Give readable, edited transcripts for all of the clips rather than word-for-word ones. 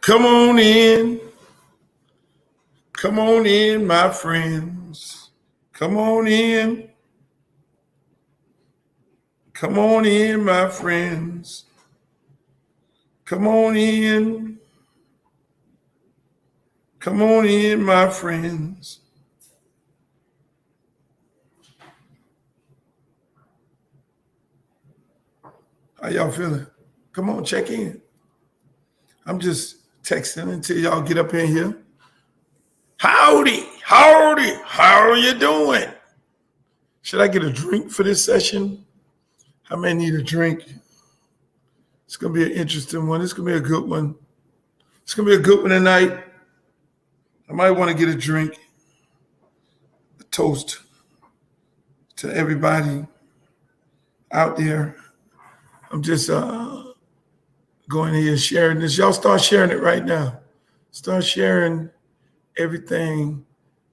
Come on in. Come on in, my friends. Come on in. Come on in, my friends. Come on in. Come on in, my friends. How y'all feeling? Come on, check in. I'm just texting until y'all get up in here. Howdy, howdy, how are you doing? Should I get a drink for this session? I may need a drink. It's going to be an interesting one. It's going to be a good one. It's going to be a good one tonight. I might want to get a drink, a toast to everybody out there. I'm just going here and sharing this. Y'all start sharing it right now. Start sharing everything,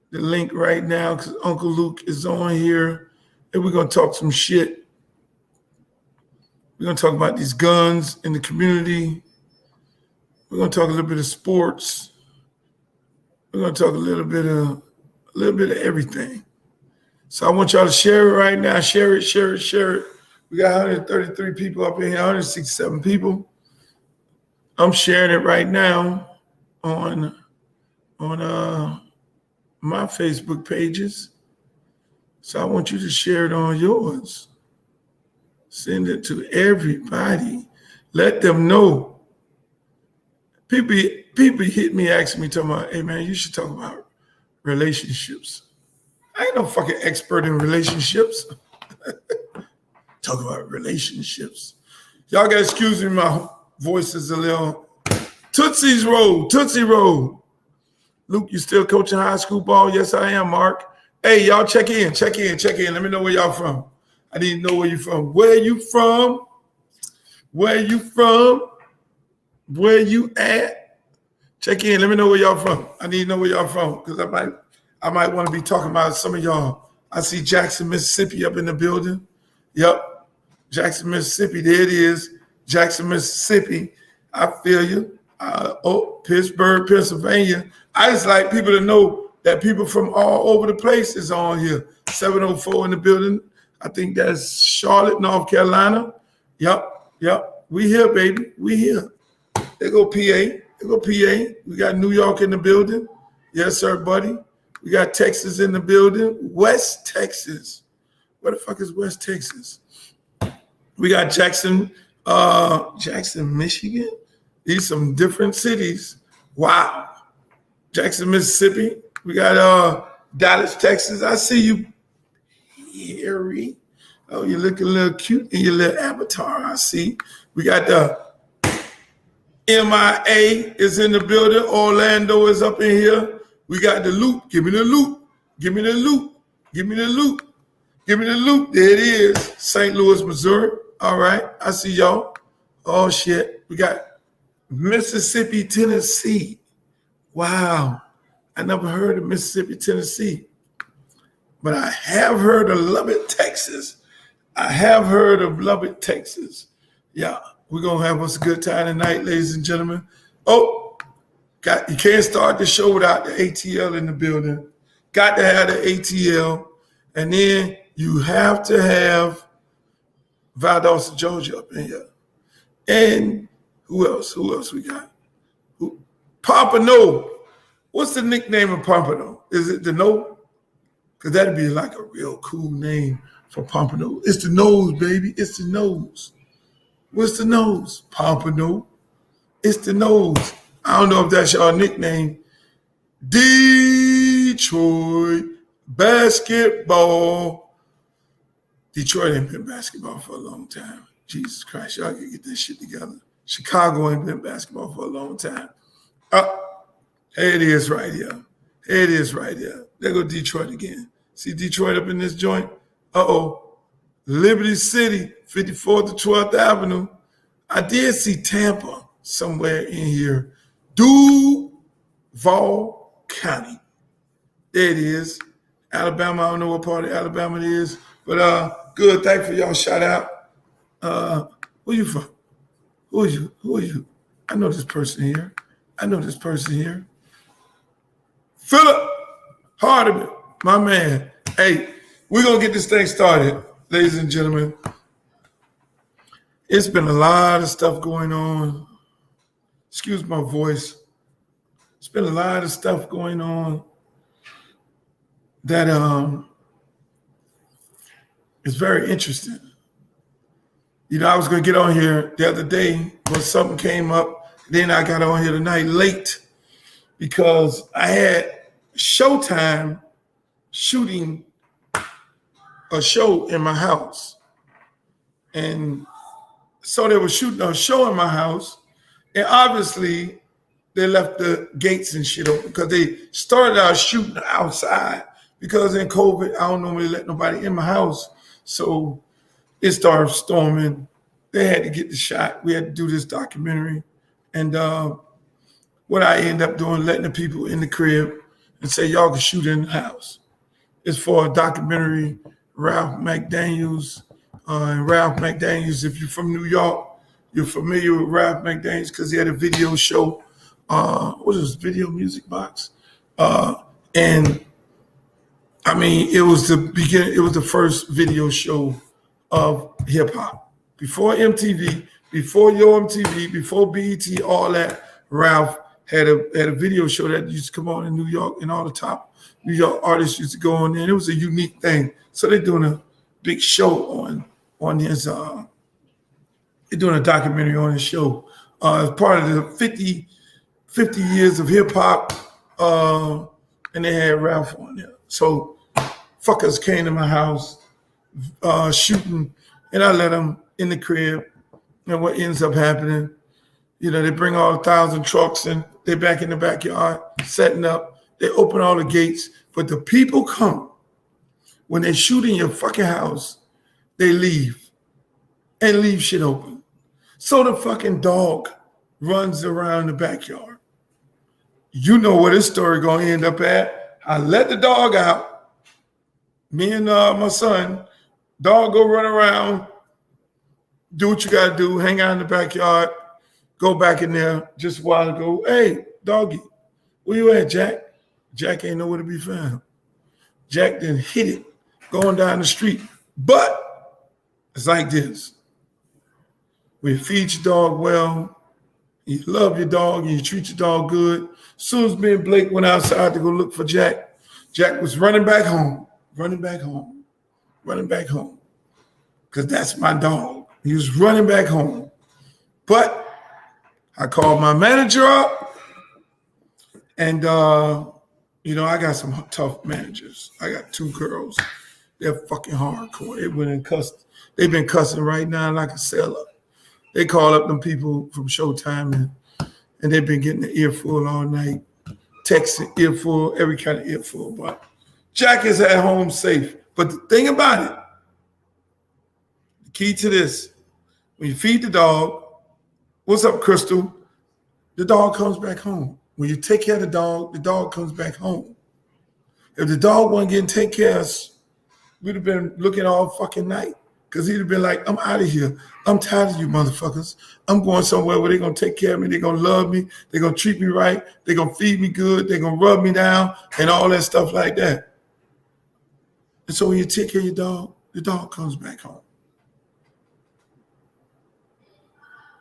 the link right now, because Uncle Luke is on here, and we're going to talk some shit. We're going to talk about these guns in the community. We're going to talk a little bit of sports. We're going to talk a little bit of everything. So I want y'all to share it right now. Share it. We got 133 people up in here, 167 people. I'm sharing it right now on my Facebook pages. So I want you to share it on yours. Send it to everybody. Let them know. People hit me, asking me, talking about, hey man, you should talk about relationships. I ain't no fucking expert in relationships. Talk about relationships. Y'all gotta excuse me, my voice is a little Tootsie Roll. Luke, you still coaching high school ball? Yes, I am, Mark. Hey, y'all check in. Let me know where y'all from. I need to know where you from. Where you from? Where you at? Check in. Let me know where y'all from. I need to know where y'all from because I might want to be talking about some of y'all. I see Jackson, Mississippi up in the building. Yep. Jackson, Mississippi. There it is. Jackson, Mississippi. I feel you. Pittsburgh, Pennsylvania. I just like people to know that people from all over the place is on here. 704 in the building. I think that's Charlotte, North Carolina. Yep. We here, baby. We here. There go PA. We got New York in the building. Yes, sir, buddy. We got Texas in the building. West Texas. Where the fuck is West Texas? We got Jackson, Michigan. These some different cities. Wow. Jackson, Mississippi. We got Dallas, Texas. I see you, Harry. Oh, you look a little cute in your little avatar. I see. We got the MIA is in the building. Orlando is up in here. We got the loop. Give me the loop. There it is. St. Louis, Missouri. All right. I see y'all. Oh, shit. We got Mississippi, Tennessee. Wow. I never heard of Mississippi, Tennessee. But I have heard of Lubbock, Texas. Yeah. We're going to have us a good time tonight, ladies and gentlemen. Oh, you can't start the show without the ATL in the building. Got to have the ATL. And then you have to have Valdosta, Georgia up in here. And who else we got? Pompano. What's the nickname of Pompano? Is it the No? Because that'd be like a real cool name for Pompano. It's the nose, baby. It's the nose. What's the nose? Pompano. It's the nose. I don't know if that's your nickname. Detroit basketball. Detroit ain't been basketball for a long time. Jesus Christ, y'all can get this shit together. Chicago ain't been basketball for a long time. Here it is right here. There go Detroit again. See Detroit up in this joint? Liberty City, 54th to 12th Avenue. I did see Tampa somewhere in here. Duval County. There it is. Alabama, I don't know what part of Alabama it is. But good, thanks for y'all shout out. Where you from? Who are you? I know this person here. I know this person here. Philip Hardiman, my man. Hey, we're going to get this thing started, ladies and gentlemen. It's been a lot of stuff going on. Excuse my voice. It's been a lot of stuff going on that is very interesting. You know, I was going to get on here the other day, but something came up. Then I got on here tonight late because I had Showtime shooting a show in my house. And so they were shooting a show in my house. And obviously, they left the gates and shit open because they started out shooting outside because in COVID, I don't normally let nobody in my house. So it started storming. They had to get the shot. We had to do this documentary. And what I end up doing, letting the people in the crib and say, y'all can shoot in the house. It's for a documentary, Ralph McDaniels. And Ralph McDaniels, if you're from New York, you're familiar with Ralph McDaniels because he had a video show. What was this, Video Music Box? And I mean, it was the beginning, it was the first video show of hip hop. Before MTV, before Yo MTV, before BET, all that, Ralph had a video show that used to come on in New York, and all the top New York artists used to go on there. And it was a unique thing. So they're doing a big show on his they're doing a documentary on his show. As part of the 50 years of hip hop, and they had Ralph on there. So fuckers came to my house shooting, and I let them in the crib. And what ends up happening, you know, they bring all 1,000 trucks and they're back in the backyard setting up. They open all the gates, but the people come. When they shoot in your fucking house, they leave and leave shit open. So the fucking dog runs around the backyard. You know where this story gonna end up at. I let the dog out. Me and my son, dog go run around, do what you gotta do, hang out in the backyard, go back in there just a while ago. Hey, doggy, where you at, Jack? Jack ain't nowhere to be found. Jack then hit it going down the street. But it's like this. When you feed your dog well, you love your dog, and you treat your dog good. As soon as me and Blake went outside to go look for Jack, Jack was running back home. Because that's my dog. He was running back home. But I called my manager up, and, you know, I got some tough managers. I got 2 girls. They're fucking hardcore. They've been cussing right now like a sailor. They call up them people from Showtime, and they've been getting the earful all night, texting earful, every kind of earful. But Jack is at home safe. But the thing about it, the key to this, when you feed the dog, what's up, Crystal? The dog comes back home. When you take care of the dog comes back home. If the dog wasn't getting taken care of, we'd have been looking all fucking night. Because he'd have been like, I'm out of here. I'm tired of you motherfuckers. I'm going somewhere where they're going to take care of me. They're going to love me. They're going to treat me right. They're going to feed me good. They're going to rub me down and all that stuff like that. And so when you take care of your dog, the dog comes back home.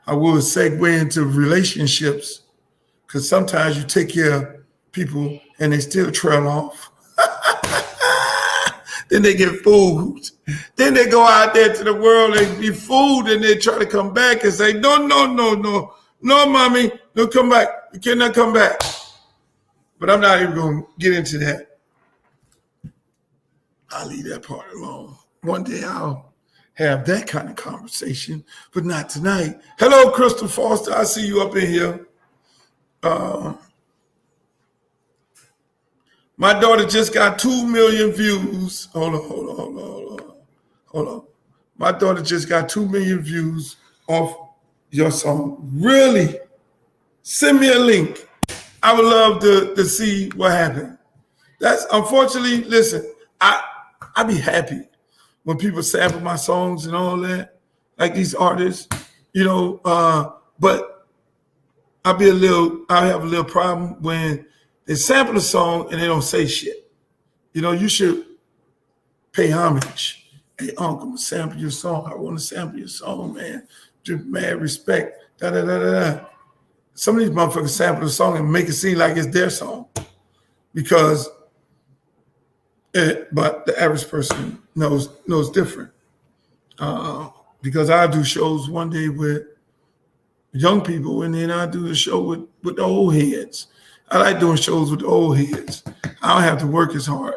I will segue into relationships because sometimes you take care of people and they still trail off. Then they get fooled. Then they go out there to the world and be fooled, and they try to come back and say, no, mommy, no, come back. You cannot come back. But I'm not even going to get into that. I'll leave that part alone. One day I'll have that kind of conversation, but not tonight. Hello, Crystal Foster. I see you up in here. My daughter just got 2 million views. Hold on. My daughter just got 2 million views off your song. Really? Send me a link. I would love to see what happened. That's unfortunately, listen, I be happy when people sample my songs and all that, like these artists, you know, but I'll have a little problem when they sample a song and they don't say shit. You know, you should pay homage. Hey, Uncle, I'm gonna sample your song. I want to sample your song, man. Just mad respect. Da da da da da. Some of these motherfuckers sample the song and make it seem like it's their song, because, but the average person knows different. Because I do shows one day with young people, and then I do the show with the old heads. I like doing shows with the old heads. I don't have to work as hard.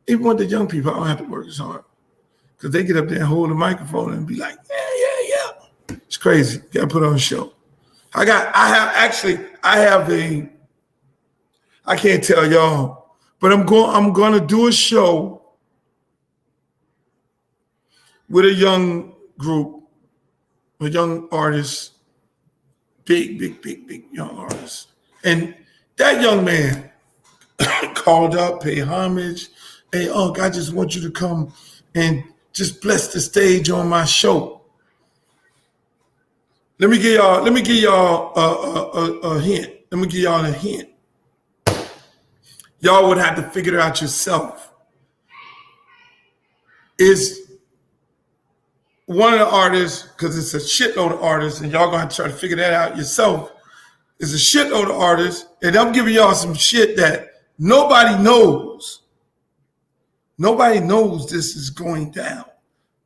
Even with the young people, I don't have to work as hard, because they get up there and hold the microphone and be like, yeah. It's crazy. You gotta put on a show. I can't tell y'all, but I'm gonna do a show with a young group, a young artist, big young artist. And that young man called up, paid homage. Hey, Unc, I just want you to come and just bless the stage on my show. Let me give y'all a hint. Let me give y'all a hint. Y'all would have to figure it out yourself. Is one of the artists, because it's a shitload of artists, and y'all gonna try to figure that out yourself, is a shitload of artists, and I'm giving y'all some shit that nobody knows. Nobody knows this is going down.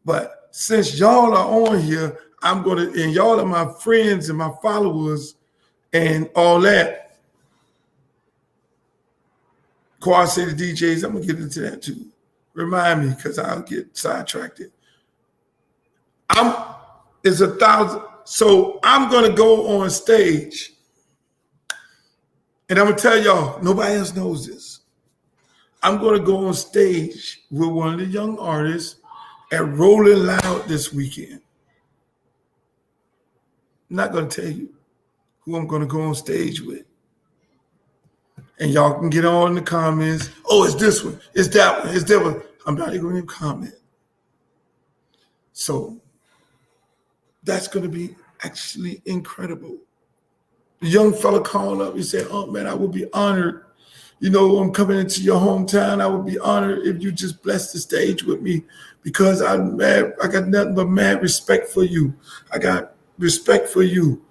But since y'all are on here, and y'all are my friends and my followers and all that. Quad City DJs, I'm gonna get into that too. Remind me, because I'll get sidetracked. It's 1,000. So I'm gonna go on stage, and I'm gonna tell y'all, nobody else knows this. I'm gonna go on stage with one of the young artists at Rolling Loud this weekend. I'm not gonna tell you who I'm gonna go on stage with. And y'all can get on in the comments. Oh, it's this one, it's that one, it's that one. I'm not even gonna comment. So that's gonna be actually incredible. The young fella called up, he said, oh man, I would be honored. You know, I'm coming into your hometown. I would be honored if you just bless the stage with me, because I got nothing but mad respect for you. I got respect for you.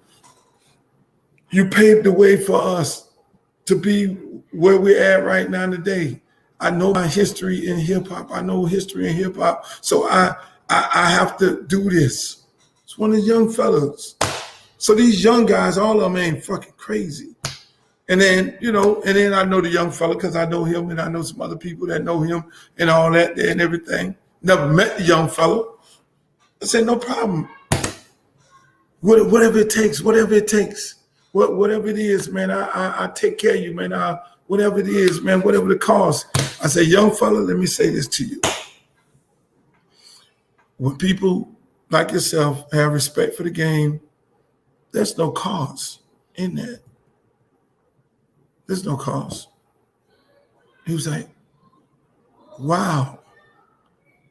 You paved the way for us to be where we're at right now today. I know my history in hip hop. So I have to do this. It's one of the young fellas. So these young guys, all of them ain't fucking crazy. And then, I know the young fella because I know him, and I know some other people that know him and all that there and everything. Never met the young fella. I said, no problem. Whatever it takes. Whatever it is, man, I take care of you, man. Whatever it is, man, whatever the cost. I say, young fella, let me say this to you. When people like yourself have respect for the game, there's no cost in that. There's no cost. He was like, wow.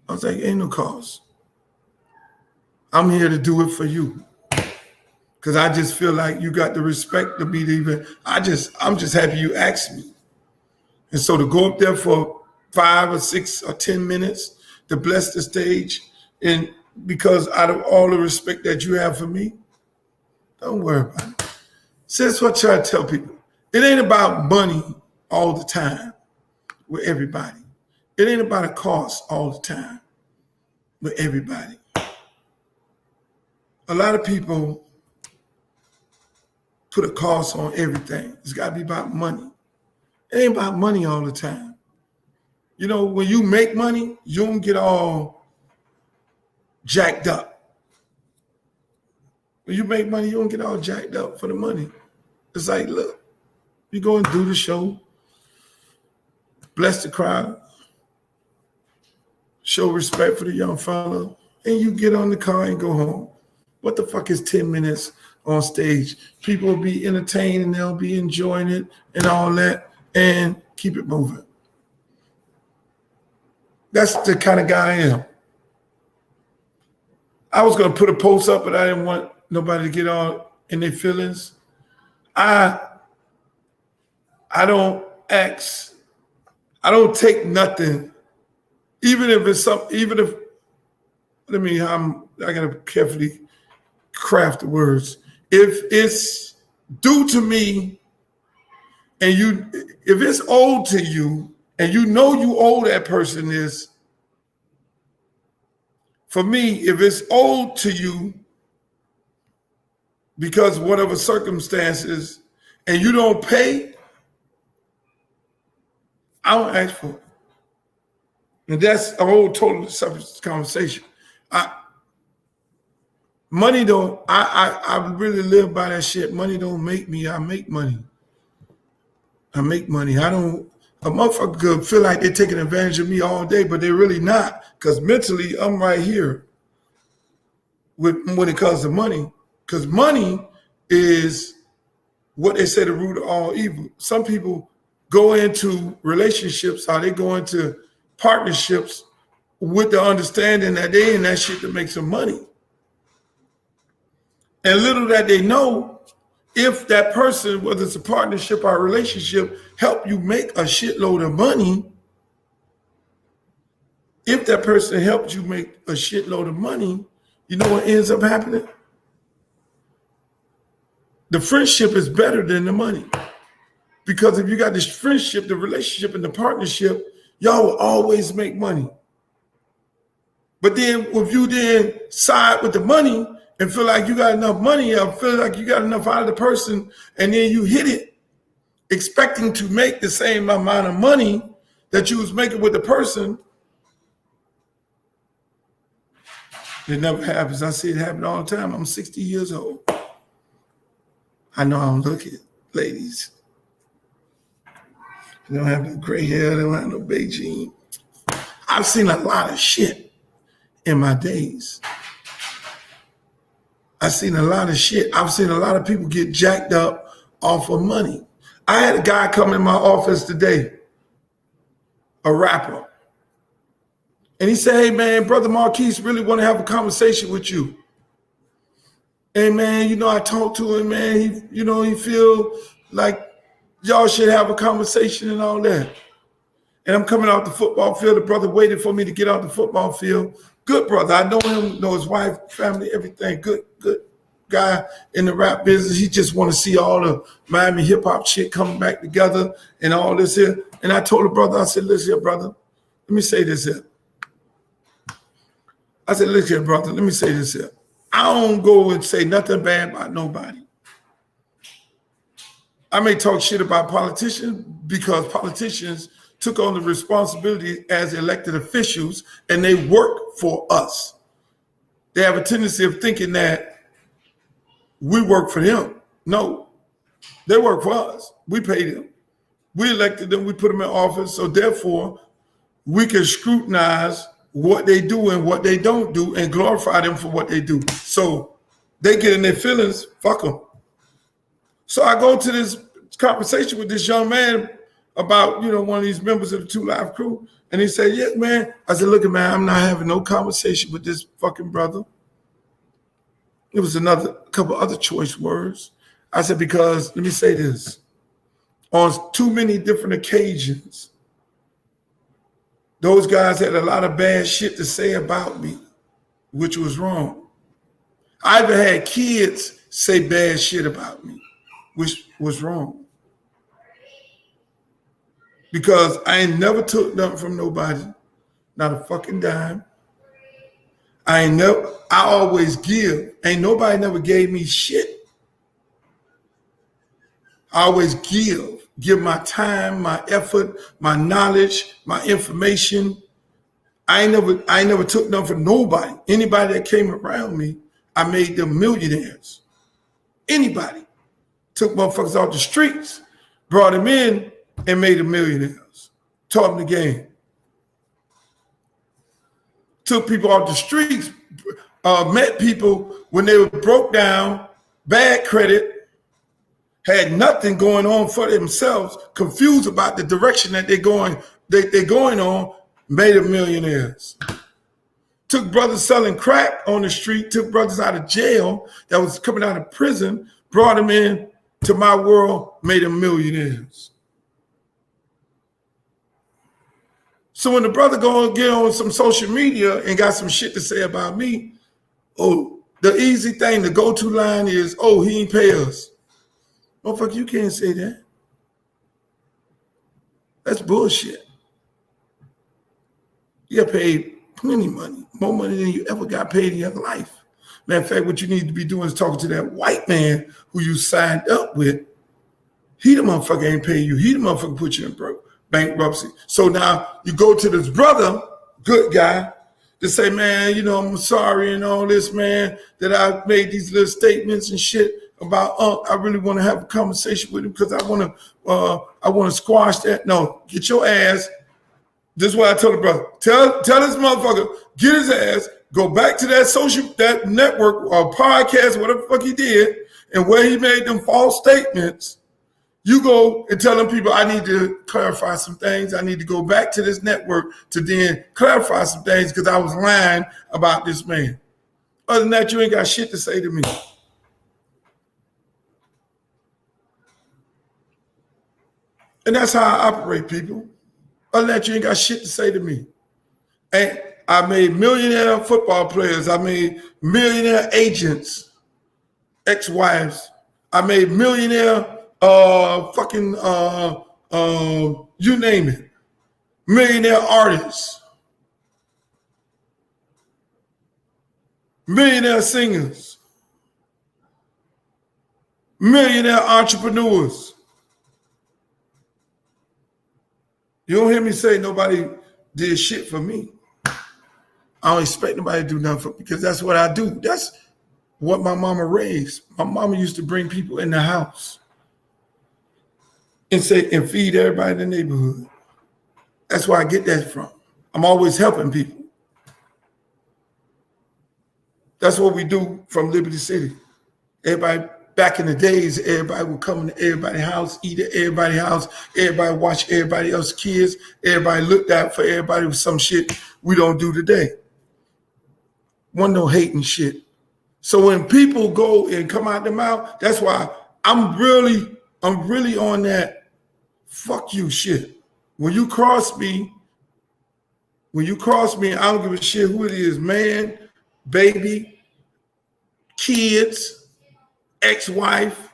I was like, ain't no cost. I'm here to do it for you. Because I just feel like you got the respect to be even. I'm just happy you asked me. And so to go up there for 5 or 6 or 10 minutes to bless the stage, and because out of all the respect that you have for me, don't worry about it. So that's what I try to tell people. It ain't about money all the time with everybody. It ain't about a cost all the time with everybody. A lot of people put a cost on everything. It's got to be about money. It ain't about money all the time. You know, when you make money, you don't get all jacked up. When you make money, you don't get all jacked up for the money. It's like, look, you go and do the show, bless the crowd, show respect for the young fella, and you get on the car and go home. What the fuck is 10 minutes on stage? People will be entertained and they'll be enjoying it and all that, and keep it moving. That's the kind of guy I am. I was going to put a post up, but I didn't want nobody to get all in their feelings. I don't ask, I don't take nothing, even if it's something, even if, I gotta carefully craft the words. If it's due to me and if it's owed to you and you know you owe that person this, for me, if it's owed to you because of whatever circumstances and you don't pay, I don't ask for it. And that's a whole total separate conversation. Money don't, I really live by that shit. Money don't make me, I make money. I make money. A motherfucker could feel like they're taking advantage of me all day, but they're really not. Because mentally, I'm right here when it comes to money. Because money is what they say the root of all evil. Some people go into relationships, how they go into partnerships with the understanding that they in that shit to make some money. And little that they know, if that person, whether it's a partnership or a relationship, help you make a shitload of money, if that person helps you make a shitload of money, you know what ends up happening? The friendship is better than the money. Because if you got this friendship, the relationship, and the partnership, y'all will always make money. But then if you then side with the money and feel like you got enough money or feel like you got enough out of the person, and then you hit it expecting to make the same amount of money that you was making with the person, it never happens. I see it happen all the time. I'm 60 years old. I know I don't look it, ladies. They don't have no gray hair. They don't have no Beijing. I've seen a lot of shit in my days. I've seen a lot of shit. I've seen a lot of people get jacked up off of money. I had a guy come in my office today, a rapper. And he said, hey, man, Brother Marquise really want to have a conversation with you. Hey, man, I talked to him, man. He feel like y'all should have a conversation and all that. And I'm coming out the football field. The brother waited for me to get out the football field. Good brother. I know him, know his wife, family, everything. Good guy in the rap business. He just want to see all the Miami hip hop shit coming back together and all this here. And I told the brother, I said, listen here, brother, let me say this here. I said, listen here, brother, let me say this here. I don't go and say nothing bad about nobody. I may talk shit about politicians because politicians took on the responsibility as elected officials and they work for us. They have a tendency of thinking that we work for them. No, they work for us. We pay them. We elected them. We put them in office. So therefore, we can scrutinize what they do and what they don't do and glorify them for what they do. So they get in their feelings, fuck them. So I go to this conversation with this young man about, one of these members of the 2 Live Crew. And he said, yeah, man. I said, look, man, I'm not having no conversation with this fucking brother. It was a couple other choice words. I said, because let me say this. On too many different occasions, those guys had a lot of bad shit to say about me, which was wrong. I even had kids say bad shit about me, which was wrong. Because I ain't never took nothing from nobody, not a fucking dime. I always give. Ain't nobody never gave me shit. I always give my time, my effort, my knowledge, my information. I ain't never took nothing from nobody. Anybody that came around me, I made them millionaires. Anybody. Took motherfuckers off the streets, brought them in, and made them millionaires. Taught them the game. Took people off the streets, met people when they were broke down, bad credit, had nothing going on for themselves, confused about the direction that they're going on, made them millionaires. Took brothers selling crack on the street, took brothers out of jail that was coming out of prison, brought them in, to my world made them millionaires. So when the brother go and get on some social media and got some shit to say about me, oh, the easy thing, the go-to line is, oh, he ain't pay us. Motherfucker, you can't say that. That's bullshit. You got paid plenty of money, more money than you ever got paid in your life. Matter of fact, what you need to be doing is talking to that white man who you signed up with. He the motherfucker ain't pay you. He the motherfucker put you in bankruptcy. So now you go to this brother, good guy, to say, man, you know, I'm sorry and all this, man, that I made these little statements and shit about I really want to have a conversation with him because I want to squash that. No, get your ass. This is what I told the brother. Tell this motherfucker, get his ass, go back to that network or podcast, whatever the fuck he did, and where he made them false statements. You go and tell them people, I need to clarify some things. I need to go back to this network to then clarify some things because I was lying about this man. Other than that, you ain't got shit to say to me. And that's how I operate, people. Other than that, you ain't got shit to say to me. And I made millionaire football players. I made millionaire agents, ex-wives. I made millionaire you name it. Millionaire artists. Millionaire singers. Millionaire entrepreneurs. You don't hear me say nobody did shit for me. I don't expect nobody to do nothing for me because that's what I do. That's what my mama raised. My mama used to bring people in the house and feed everybody in the neighborhood. That's where I get that from. I'm always helping people. That's what we do from Liberty City. Everybody, back in the days, everybody would come into everybody's house, eat at everybody's house, everybody watch everybody else's kids, everybody looked out for everybody with some shit we don't do today. One no hating shit. So when people go and come out their mouth, that's why I'm really on that fuck you shit. When you cross me, I don't give a shit who it is, man, baby, kids, ex-wife,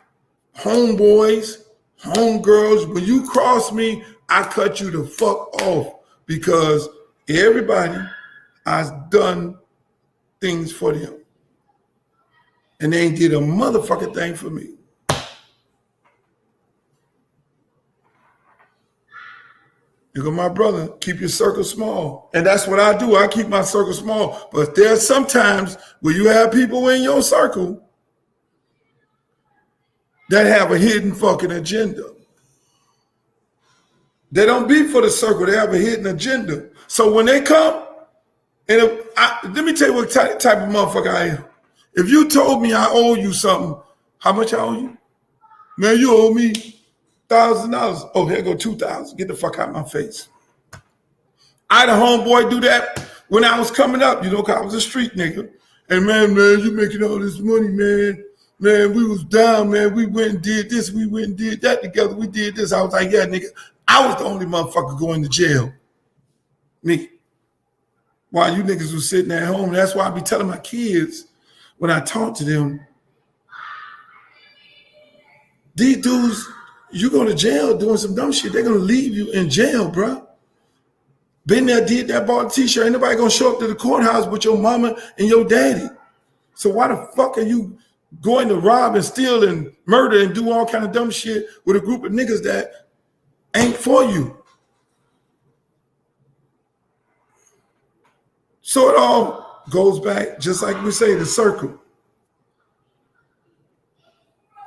homeboys, homegirls. When you cross me, I cut you the fuck off because everybody has done things for them. And they ain't did a motherfucking thing for me. You go, my brother, keep your circle small. And that's what I do. I keep my circle small. But there's sometimes where you have people in your circle that have a hidden fucking agenda. They don't be for the circle. They have a hidden agenda. So when they come, and let me tell you what type of motherfucker I am. If you told me I owe you something, how much I owe you? Man, you owe me $1,000. Oh, here go $2,000. Get the fuck out of my face. I had a homeboy do that when I was coming up, you know, because I was a street nigga. And man, you making all this money, man. Man, we was down, man. We went and did this. We went and did that together. We did this. I was like, yeah, nigga. I was the only motherfucker going to jail. Me. While you niggas was sitting at home. That's why I be telling my kids when I talk to them, these dudes, you go to jail doing some dumb shit, they're going to leave you in jail, bro. Been there, did that, bought a t-shirt. Ain't nobody going to show up to the courthouse with your mama and your daddy. So why the fuck are you going to rob and steal and murder and do all kind of dumb shit with a group of niggas that ain't for you? So it all goes back, just like we say, the circle.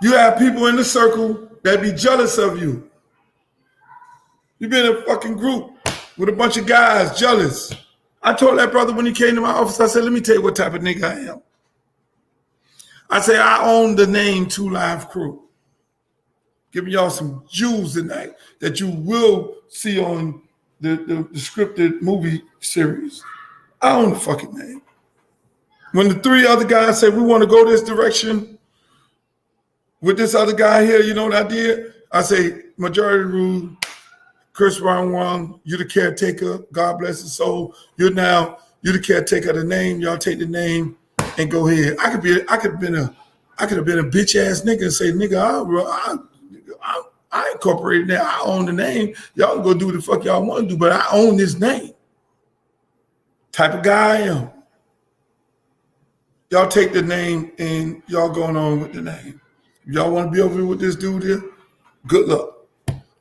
You have people in the circle that be jealous of you. You been in a fucking group with a bunch of guys jealous. I told that brother when he came to my office, I said, let me tell you what type of nigga I am. I say, I own the name 2 Live Crew. Giving y'all some jewels tonight that you will see on the scripted movie series. I own the fucking name. When the 3 other guys say we want to go this direction, With this other guy here, you know what I did? I say, majority rule, Chris Wrong, you the caretaker. God bless his soul. You the caretaker of the name. Y'all take the name and go ahead. I could have been a bitch ass nigga and say, nigga, I incorporated that. I own the name. Y'all can go do what the fuck y'all want to do, but I own this name. Type of guy I am. Y'all take the name and y'all going on with the name. If y'all want to be over here with this dude here, good luck.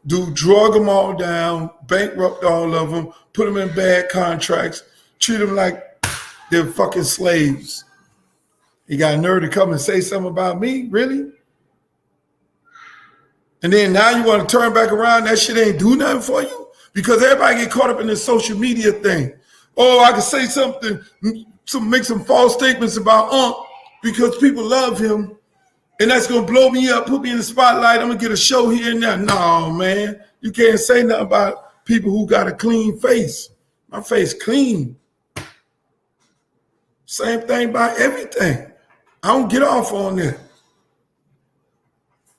Dude drug them all down, bankrupt all of them, put them in bad contracts, treat them like they're fucking slaves. You got a nerve to come and say something about me? Really? And then now you want to turn back around, that shit ain't do nothing for you? Because everybody get caught up in this social media thing. Oh, I can say something, make some false statements about because people love him. And that's going to blow me up, put me in the spotlight. I'm going to get a show here and there. No, man. You can't say nothing about people who got a clean face. My face clean. Same thing about everything. I don't get off on that.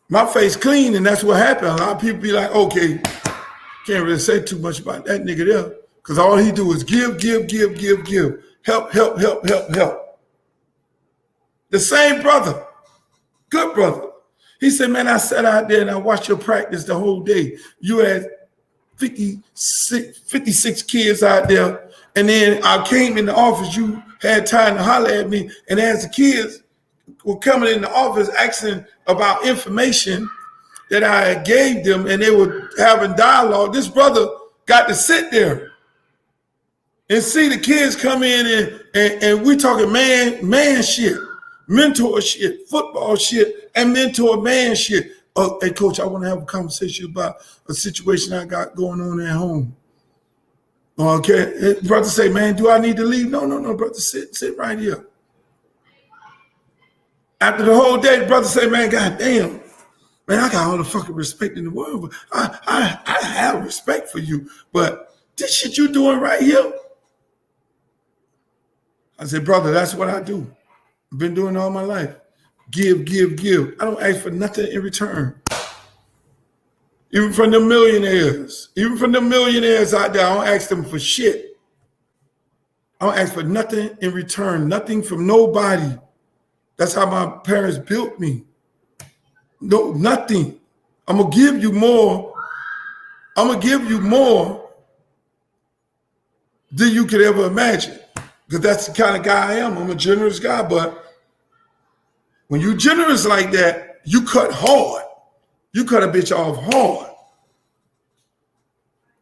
My face clean, and that's what happened. A lot of people be like, okay, can't really say too much about that nigga there. Because all he do is give. Help. The same brother. Good brother. He said, man, I sat out there and I watched your practice the whole day. You had 56 kids out there. And then I came in the office, you had time to holler at me. And as the kids were coming in the office asking about information that I gave them and they were having dialogue, this brother got to sit there and see the kids come in and we talking man shit. Mentor shit, football shit, and mentor man shit. Oh, hey, coach, I want to have a conversation about a situation I got going on at home. Okay, brother say, man, do I need to leave? No, brother, sit right here. After the whole day, the brother say, man, goddamn, man, I got all the fucking respect in the world. I have respect for you, but this shit you doing right here? I said, brother, that's what I do. I've been doing all my life. Give. I don't ask for nothing in return. Even from the millionaires out there, I don't ask them for shit. I don't ask for nothing in return, nothing from nobody. That's how my parents built me. No, nothing. I'm gonna give you more. Than you could ever imagine. Because that's the kind of guy I am. I'm a generous guy, but when you generous like that, you cut hard. You cut a bitch off hard.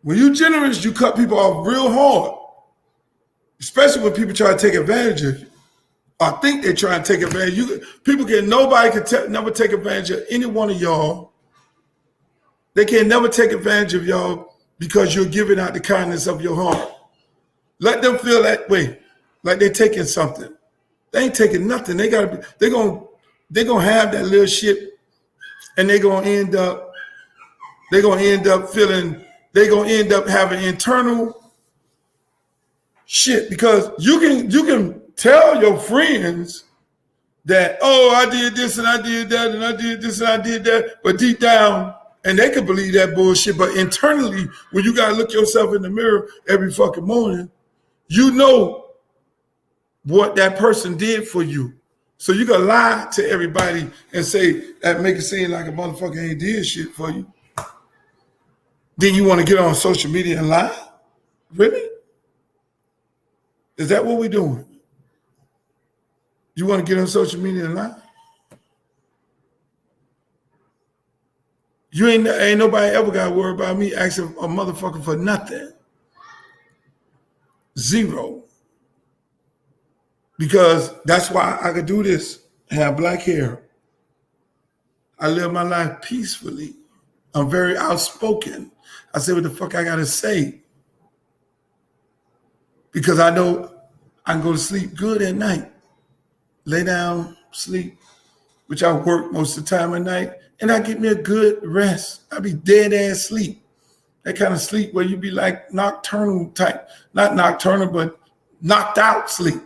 When you generous, you cut people off real hard. Especially when people try to take advantage of you. I think they're trying to take advantage. Nobody can never take advantage of any one of y'all. They can never take advantage of y'all because you're giving out the kindness of your heart. Let them feel that way. Like they're taking something. They ain't taking nothing. They're gonna have that little shit, and they're gonna end up having internal shit because you can tell your friends that, oh, I did this and I did that and I did this and I did that, but deep down, and they can believe that bullshit, but internally, when you gotta look yourself in the mirror every fucking morning, you know what that person did for you. So you gotta lie to everybody and say that, make it seem like a motherfucker ain't did shit for you. Then you want to get on social media and lie? Really? Is that what we're doing? You want to get on social media and lie? Ain't nobody ever got to worry about me asking a motherfucker for nothing. Zero. Because that's why I could do this, have black hair. I live my life peacefully. I'm very outspoken. I say what the fuck I gotta say. Because I know I can go to sleep good at night. Lay down, sleep, which I work most of the time at night, and I get me a good rest. I be dead ass sleep. That kind of sleep where you be like nocturnal type, not nocturnal, but knocked out sleep.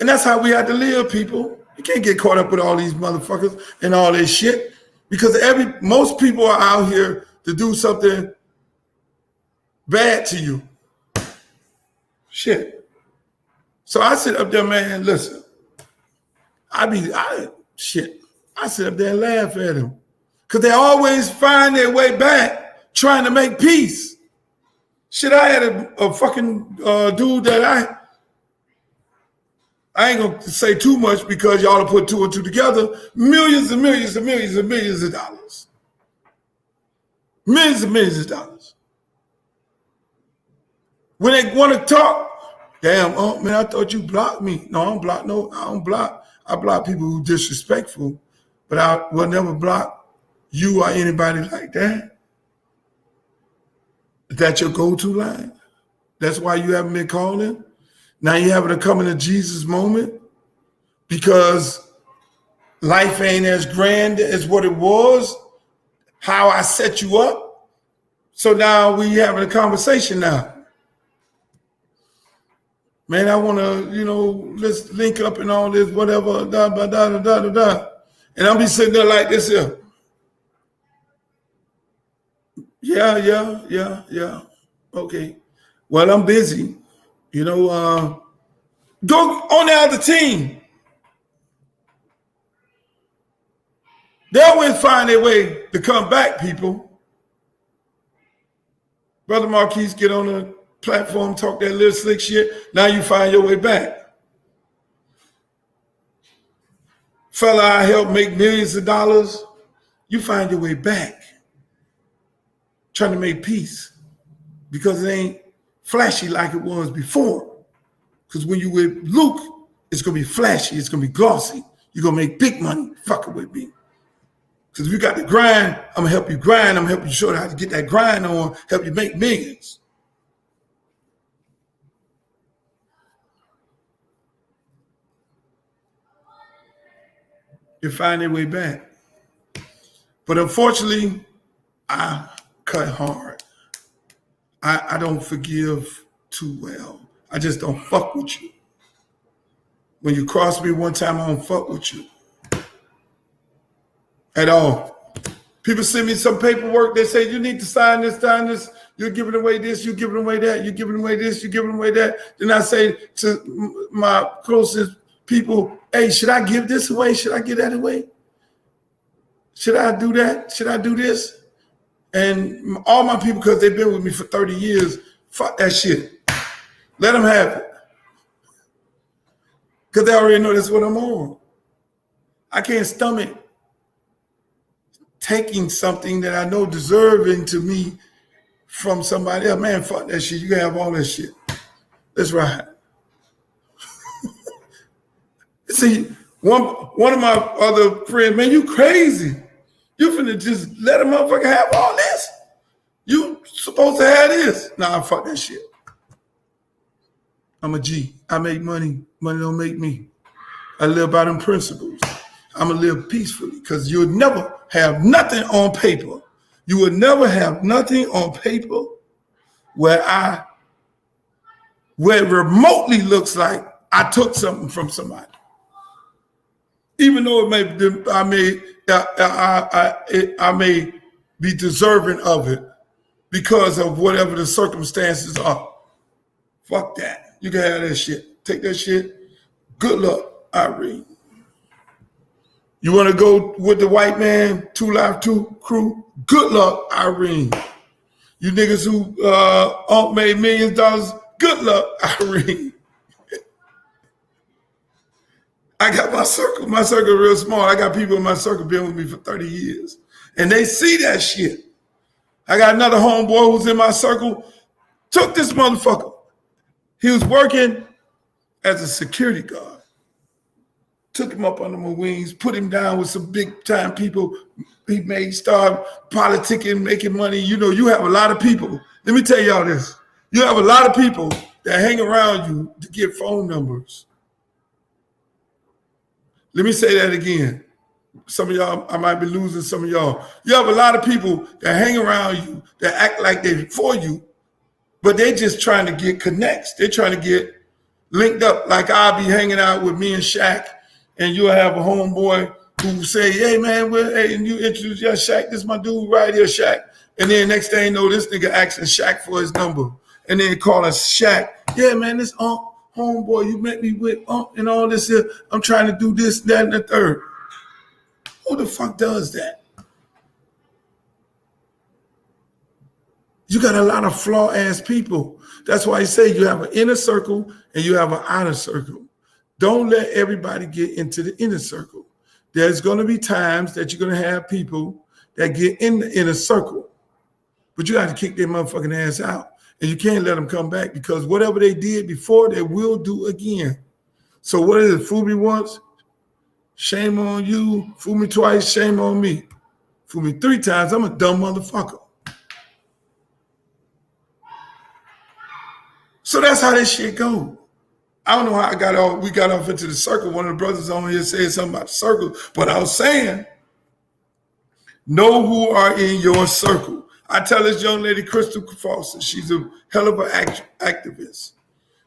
And that's how we have to live, people. You can't get caught up with all these motherfuckers and all this shit because most people are out here to do something bad to you. Shit. So I sit up there, man, listen. I sit up there and laugh at them because they always find their way back trying to make peace. Shit, I had a fucking dude that I ain't gonna say too much because y'all will put two and two together. Millions and millions and millions and millions of dollars. Millions and millions of dollars. When they want to talk, damn, oh man, I thought you blocked me. No, I don't block. No, I don't block. I block people who disrespectful, but I will never block you or anybody like that. Is that your go-to line? That's why you haven't been calling? Now you having to come in a Jesus moment because life ain't as grand as what it was, how I set you up. So now we having a conversation now. Man, I want to, let's link up and all this, whatever, And I'll be sitting there like this here. Yeah. Okay. Well, I'm busy. Go on the other team. They always find their way to come back, people. Brother Marquise, get on the platform, talk that little slick shit. Now you find your way back. Fella I helped make millions of dollars. You find your way back. Trying to make peace. Because it ain't flashy like it was before. Because when you with Luke, it's going to be flashy. It's going to be glossy. You're going to make big money fucking with me. Because if you got to grind, I'm going to help you grind. I'm going to help you show you how to get that grind on, help you make millions. You find their way back. But unfortunately, I cut hard. I don't forgive too well. I just don't fuck with you. When you cross me one time, I don't fuck with you. At all. People send me some paperwork. They say, you need to sign this. You're giving away this. You're giving away that. You're giving away this. You're giving away that. Then I say to my closest people, hey, should I give this away? Should I give that away? Should I do that? Should I do this? And all my people, because they've been with me for 30 years, fuck that shit. Let them have it. Because they already know that's what I'm on. I can't stomach taking something that I know deserving to me from somebody else. Man, fuck that shit. You can have all that shit. Let's ride. See, one of my other friends, man, you crazy. You finna just let a motherfucker have all this? You supposed to have this? Nah, fuck that shit. I'm a G. I make money. Money don't make me. I live by them principles. I'm going to live peacefully because you'll never have nothing on paper. You will never have nothing on paper where it remotely looks like I took something from somebody. Even though I may be deserving of it because of whatever the circumstances are. Fuck that. You can have that shit. Take that shit. Good luck, Irene. You want to go with the white man, 2 Live 2 crew? Good luck, Irene. You niggas who made millions of dollars, good luck, Irene. I got my circle. My circle is real small. I got people in my circle been with me for 30 years. And they see that shit. I got another homeboy who's in my circle. Took this motherfucker. He was working as a security guard. Took him up under my wings, put him down with some big time people. He started politicking, making money. You have a lot of people. Let me tell y'all this. You have a lot of people that hang around you to get phone numbers. Let me say that again. Some of y'all, I might be losing some of y'all. You have a lot of people that hang around you that act like they're for you, but they're just trying to get connects. They're trying to get linked up. Like I'll be hanging out with me and Shaq and you'll have a homeboy who say, hey man, hey, and you introduce your Shaq, this is my dude right here, Shaq. And then next thing you know, this nigga asking Shaq for his number. And then calling Shaq, yeah man, this homeboy, you met me with and all this here. I'm trying to do this, that, and the third. Who the fuck does that? You got a lot of flaw-ass people. That's why I say you have an inner circle and you have an outer circle. Don't let everybody get into the inner circle. There's going to be times that you're going to have people that get in the inner circle, but you got to kick their motherfucking ass out. And you can't let them come back because whatever they did before, they will do again. So what is it? Fool me once, shame on you. Fool me twice, shame on me. Fool me 3 times, I'm a dumb motherfucker. So that's how this shit go. I don't know how we got off into the circle. One of the brothers on here said something about the circle, but I was saying, know who are in your circle. I tell this young lady, Crystal Foster, she's a hell of an activist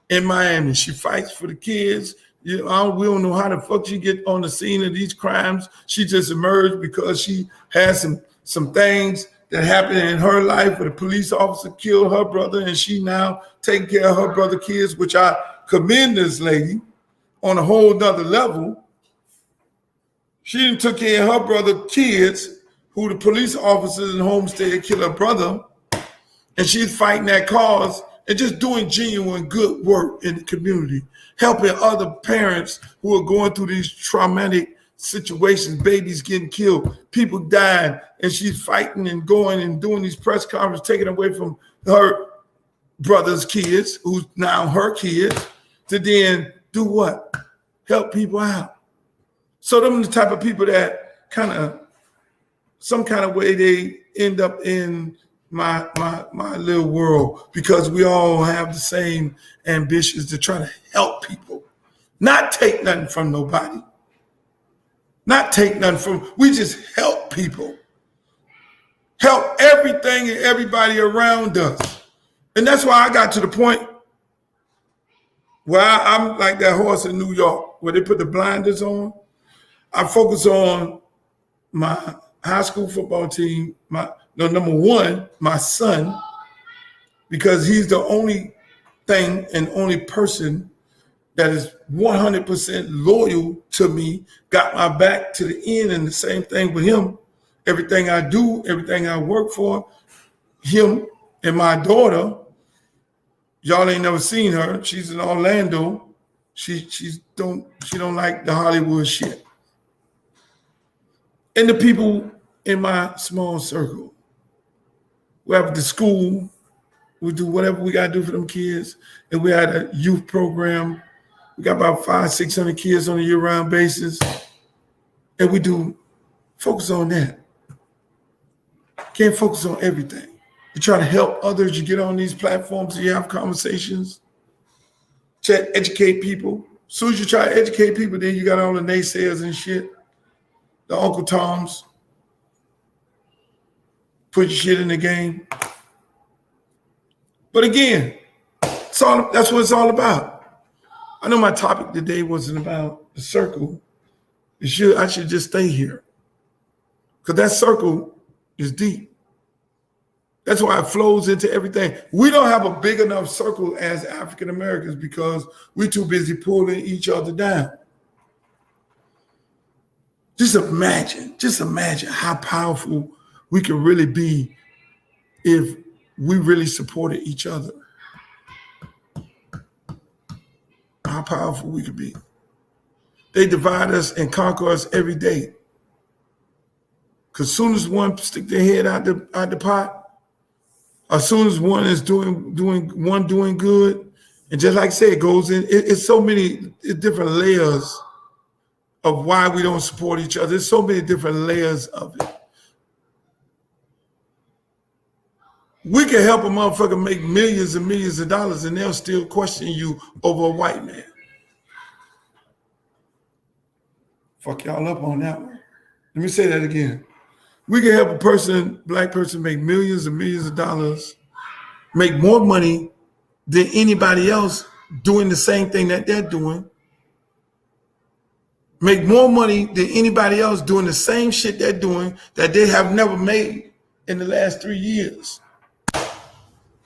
in Miami. She fights for the kids. We don't know how the fuck she get on the scene of these crimes. She just emerged because she has some things that happened in her life where the police officer killed her brother and she now taking care of her brother's kids, which I commend this lady on a whole nother level. She didn't took care of her brother's kids who the police officers in Homestead killed her brother, and she's fighting that cause and just doing genuine good work in the community, helping other parents who are going through these traumatic situations, babies getting killed, people dying, and she's fighting and going and doing these press conferences, taking away from her brother's kids, who's now her kids, to then do what? Help people out. So them are the type of people that some kind of way they end up in my little world, because we all have the same ambitions to try to help people, not take nothing from nobody. We just help people. Help everything and everybody around us. And that's why I got to the point where I'm like that horse in New York, where they put the blinders on. I focus on my high school football team, number one, my son, because he's the only thing and only person that is 100% loyal to me, got my back to the end, and the same thing with him. Everything I do, everything I work for, him and my daughter, y'all ain't never seen her. She's in Orlando. She don't like the Hollywood shit. And the people in my small circle. We have the school. We do whatever we got to do for them kids. And we had a youth program. We got about 500-600 kids on a year-round basis. And we do focus on that. Can't focus on everything. You try to help others. You get on these platforms and you have conversations. Try to educate people. As soon as you try to educate people, then you got all the naysayers and shit. The Uncle Toms. Put your shit in the game. But again, that's what it's all about. I know my topic today wasn't about the circle. I should just stay here. Because that circle is deep. That's why it flows into everything. We don't have a big enough circle as African Americans because we're too busy pulling each other down. Just imagine how powerful we could really be if we really supported each other. How powerful we could be. They divide us and conquer us every day. Because as soon as one stick their head out the pot, as soon as one is doing good, and just like I said, it goes in. It's so many different layers of why we don't support each other. There's so many different layers of it. We can help a motherfucker make millions and millions of dollars and they'll still question you over a white man. Fuck y'all up on that one. Let me say that again. We can help black person make millions and millions of dollars, make more money than anybody else doing the same thing that they're doing. make more money than anybody else doing the same shit they're doing that they have never made in the last 3 years.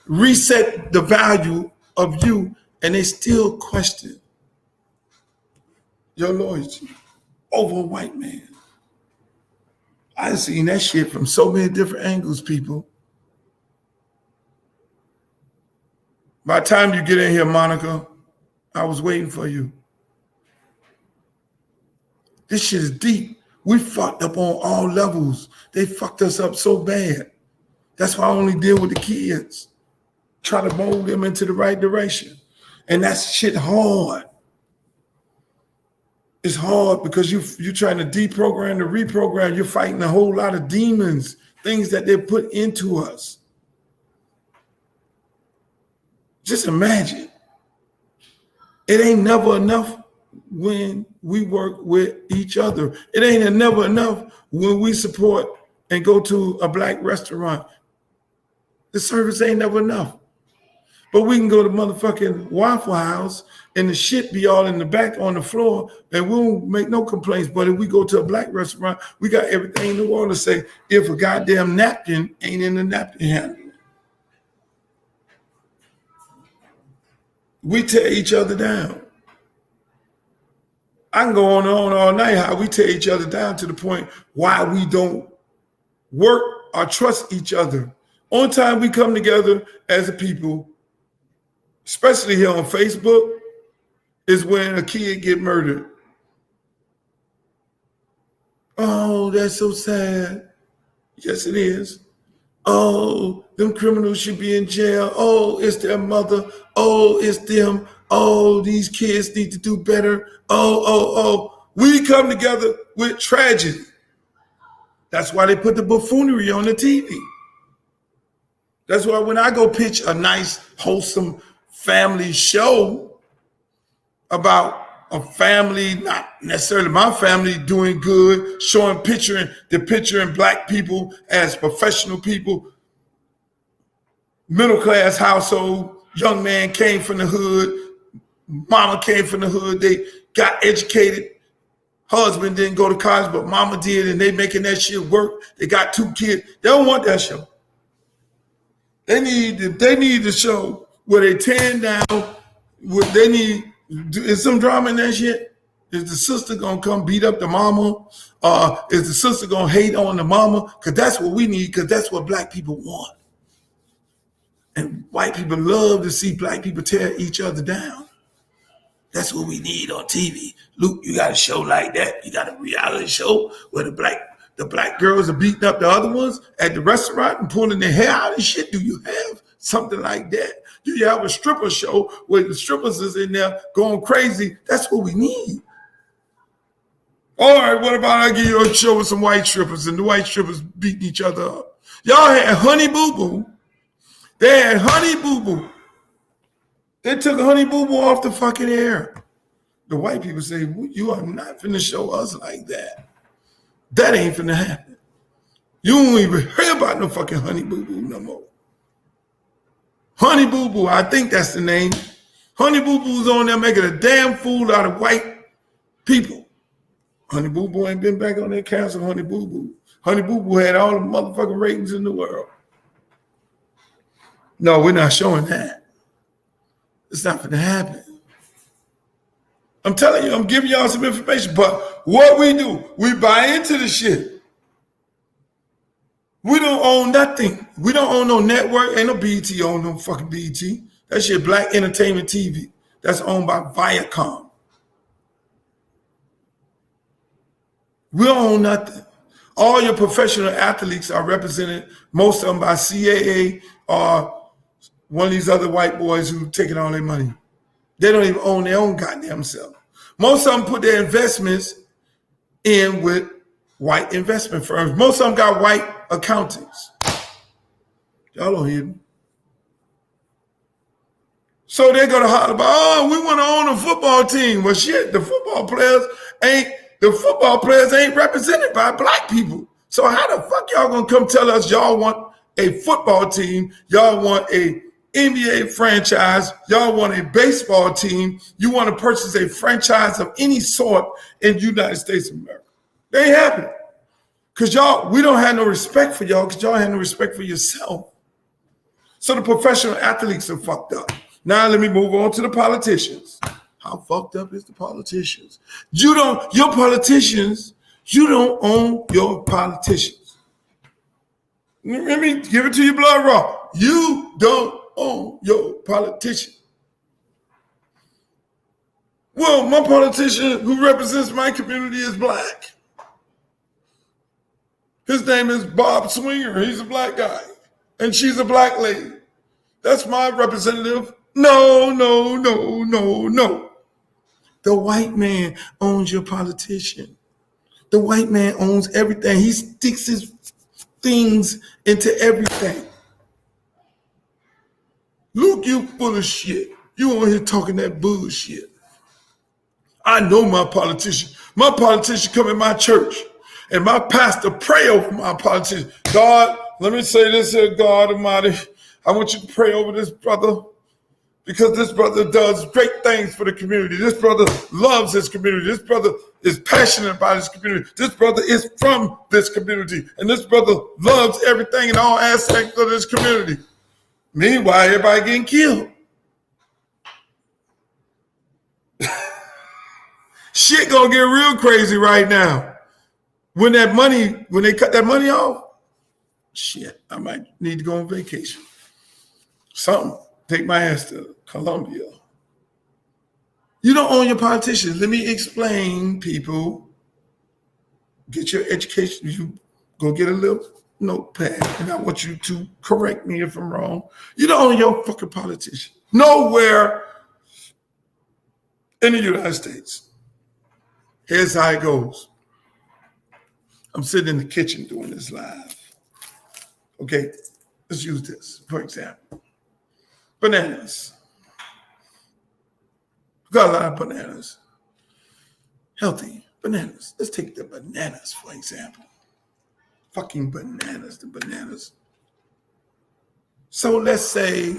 Reset the value of you, and they still question your loyalty over a white man. I've seen that shit from so many different angles, people. By the time you get in here, Monica, I was waiting for you. This shit is deep. We fucked up on all levels. They fucked us up so bad. That's why I only deal with the kids. Try to mold them into the right direction. And that's shit hard. It's hard because you're trying to deprogram to reprogram. You're fighting a whole lot of demons, things that they put into us. Just imagine. It ain't never enough when we work with each other. It ain't never enough when we support and go to a black restaurant. The service ain't never enough. But we can go to motherfucking Waffle House and the shit be all in the back on the floor and we won't make no complaints. But if we go to a black restaurant, we got everything in the world to say if a goddamn napkin ain't in the napkin handle. We tear each other down. I can go on and on all night how we tear each other down to the point why we don't work or trust each other. Only time we come together as a people, especially here on Facebook, is when a kid get murdered. Oh, that's so sad. Yes, it is. Oh, them criminals should be in jail. Oh, it's their mother. Oh, it's them. Oh, these kids need to do better. Oh. We come together with tragedy. That's why they put the buffoonery on the TV. That's why when I go pitch a nice, wholesome family show about a family, not necessarily my family, doing good, showing picturing black people as professional people, middle class household, young man came from the hood, mama came from the hood, they got educated, husband didn't go to college, but mama did, and they making that shit work. They got 2 kids. They don't want that show. They need the show where they tearing down, what they need. Is some drama in that shit? Is the sister gonna come beat up the mama? Is the sister gonna hate on the mama? Because that's what we need, because that's what black people want. And white people love to see black people tear each other down. That's what we need on TV. Luke, you got a show like that. You got a reality show where the black girls are beating up the other ones at the restaurant and pulling their hair out and shit. Do you have something like that? Do you have a stripper show where the strippers is in there going crazy? That's what we need. All right, what about I give you a show with some white strippers and the white strippers beating each other up? Y'all had Honey Boo Boo. They had Honey Boo Boo. They took Honey Boo Boo off the fucking air. The white people say, you are not finna show us like that. That ain't finna happen. You won't even hear about no fucking Honey Boo Boo no more. Honey Boo Boo, I think that's the name. Honey Boo Boo's on there making a damn fool out of white people. Honey Boo Boo ain't been back on their cancel Honey Boo Boo. Honey Boo Boo had all the motherfucking ratings in the world. No, we're not showing that. It's not gonna happen. I'm telling you, I'm giving y'all some information, but what we do, we buy into the shit. We don't own nothing. We don't own no network. Ain't no BET own no fucking BET. That shit Black Entertainment TV. That's owned by Viacom. We don't own nothing. All your professional athletes are represented, most of them by CAA or one of these other white boys who taking all their money. They don't even own their own goddamn self. Most of them put their investments in with white investment firms. Most of them got white accountants. Y'all don't hear me. So they're gonna holler about, oh, we want to own a football team. Well, shit, the football players ain't represented by black people. So how the fuck y'all gonna come tell us y'all want a football team? Y'all want a NBA franchise. Y'all want a baseball team. You want to purchase a franchise of any sort in the United States of America. They ain't happening. Because y'all, we don't have no respect for y'all because y'all have no respect for yourself. So the professional athletes are fucked up. Now let me move on to the politicians. How fucked up is the politicians? You don't own your politicians. Let me give it to you blood raw. You don't own your politician. Well, my politician who represents my community is black. His name is Bob Swinger. He's a black guy. And she's a black lady. That's my representative. No. The white man owns your politician. The white man owns everything. He sticks his things into everything. Luke, you full of shit. You on here talking that bullshit. I know my politician. My politician come in my church. And my pastor pray over my politician. God, let me say this here, God Almighty. I want you to pray over this brother because this brother does great things for the community. This brother loves his community. This brother is passionate about his community. This brother is from this community. And this brother loves everything in all aspects of this community. Meanwhile, everybody getting killed. Shit gonna get real crazy right now. When they cut that money off, shit, I might need to go on vacation. Something. Take my ass to Colombia. You don't own your politicians. Let me explain, people. Get your education. You go get a little notepad, and I want you to correct me if I'm wrong. You don't own your fucking politician. Nowhere in the United States. Here's how it goes. I'm sitting in the kitchen doing this live. Okay, let's use this, for example. Bananas. We've got a lot of bananas. Healthy bananas. Let's take the bananas, for example. Fucking bananas, the bananas. So let's say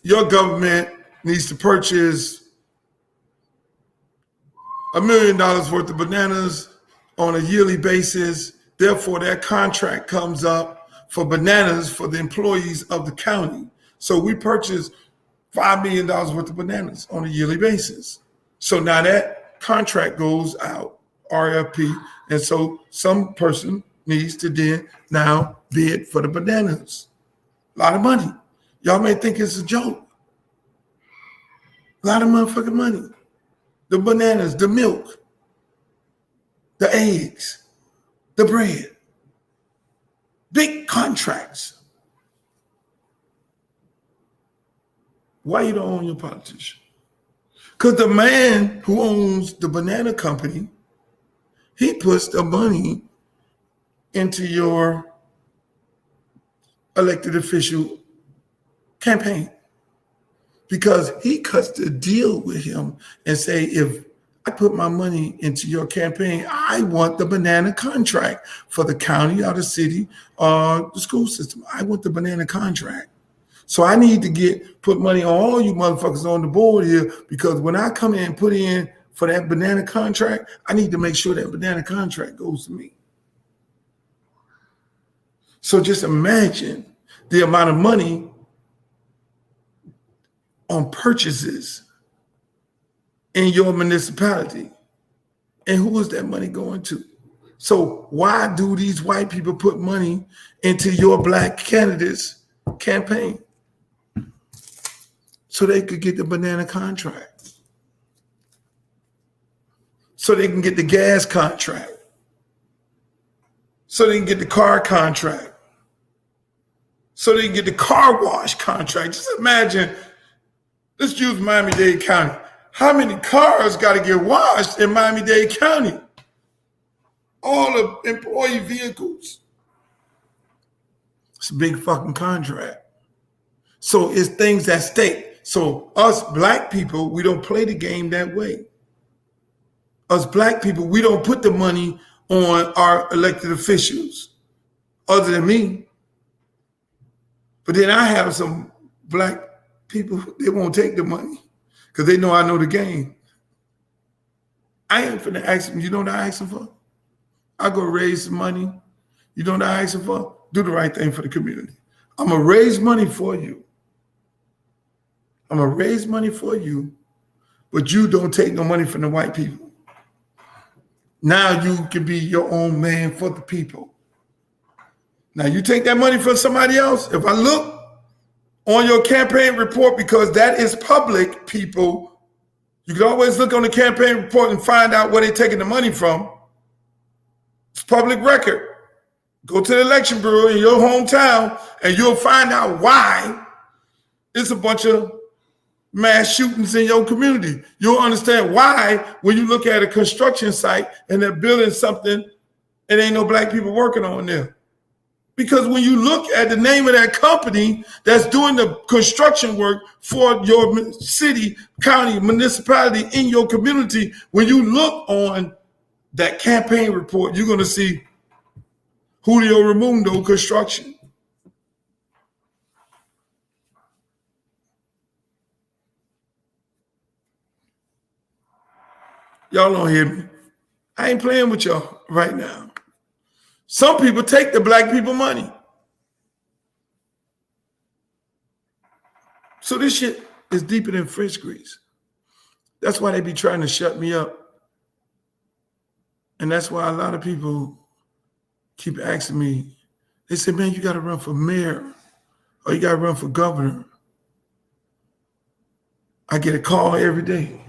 your government needs to purchase $1 million worth of bananas on a yearly basis. Therefore, that contract comes up for bananas for the employees of the county. So we purchase $5 million worth of bananas on a yearly basis. So now that contract goes out, RFP, and so some person needs to then now bid for the bananas. A lot of money. Y'all may think it's a joke. A lot of motherfucking money. The bananas, the milk, the eggs, the bread. Big contracts. Why you don't own your politician? Because the man who owns the banana company, he puts the money into your elected official campaign. Because he cuts the deal with him and say, if I put my money into your campaign, I want the banana contract for the county or the city or the school system. I want the banana contract. So I need to put money on all you motherfuckers on the board here, because when I come in and put in for that banana contract, I need to make sure that banana contract goes to me. So just imagine the amount of money on purchases in your municipality. And who is that money going to? So why do these white people put money into your black candidates' campaign? So they could get the banana contract. So they can get the gas contract. So they can get the car contract. So they can get the car wash contract. Just imagine, let's use Miami-Dade County. How many cars got to get washed in Miami-Dade County? All the employee vehicles. It's a big fucking contract. So it's things at stake. So us black people, we don't play the game that way. Us black people, we don't put the money on our elected officials. Other than me, But then I have some black people, they won't take the money because they know I know the game. I ain't finna ask them, you know what I ask them for? I go raise some money. You know what I ask them for? Do the right thing for the community. I'm gonna raise money for you. I'm gonna raise money for you, but you don't take no money from the white people. Now you can be your own man for the people. Now you take that money from somebody else. If I look on your campaign report, because that is public, people, you can always look on the campaign report and find out where they're taking the money from. It's public record. Go to the election bureau in your hometown and you'll find out why it's a bunch of mass shootings in your community. You'll understand why when you look at a construction site and they're building something and ain't no black people working on there. Because when you look at the name of that company that's doing the construction work for your city, county, municipality, in your community, when you look on that campaign report, you're going to see Julio Raimundo Construction. Y'all don't hear me. I ain't playing with y'all right now. Some people take the black people money. So this shit is deeper than French grease. That's why they be trying to shut me up. And that's why a lot of people keep asking me, they say, man, you got to run for mayor or you got to run for governor. I get a call every day.